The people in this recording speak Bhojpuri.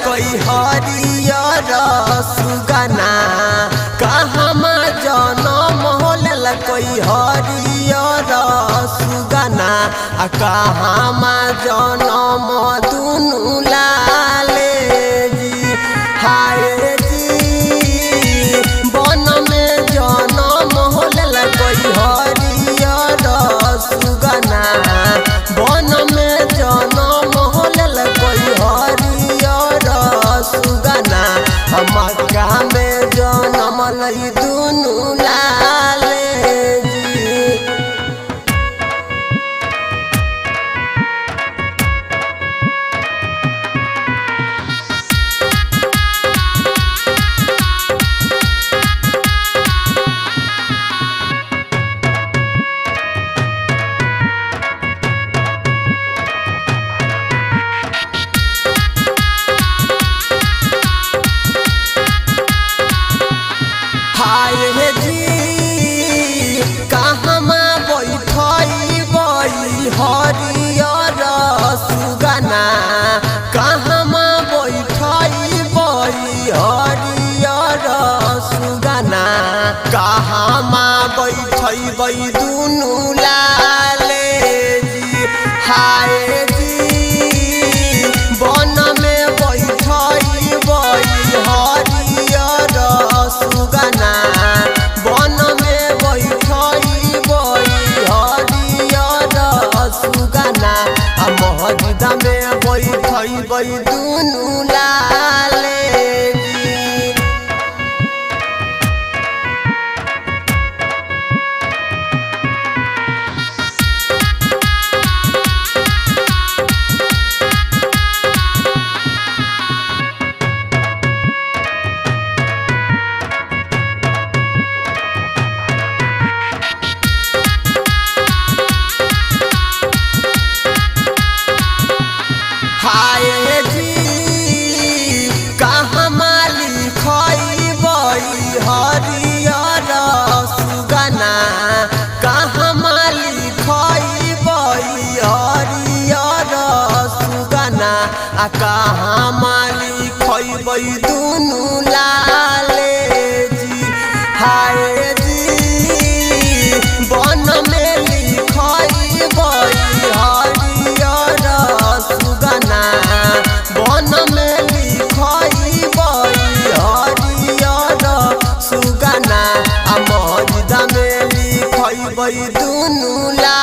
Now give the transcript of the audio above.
कोई हरियर सुगना कहमा जनम होल कोई हरियर सुगना कहमा जनम दुनु लाले जी हाय जी बन में जनम होल कोई हरियर सुगना बन में जनम होल कोई हरियर सुगना मक्का में जनम लई दुनु लाले जी। हाय जी कहमा बैठई बई हरियर सुगना कहमा बैठई बई हरियर सुगना कहमा बैठई बई दुनु लाले जी हाय जी बन में बैठई बई हरियर सुगना बन में बैठई बई हरियर सुगना महजिदा में बैठई बई दुनु लाले जी। हाय जी कहमा लिखई बई हरियर सुगना कहमा लिखई बई हरियर सुगना कहमा लिखई बई दुनु लाले जी हाय जी बन में लिखई बई हरियर सुगना बन में लिखई बई हरियर सुगना महजिदा में लिखई बई दुनु ला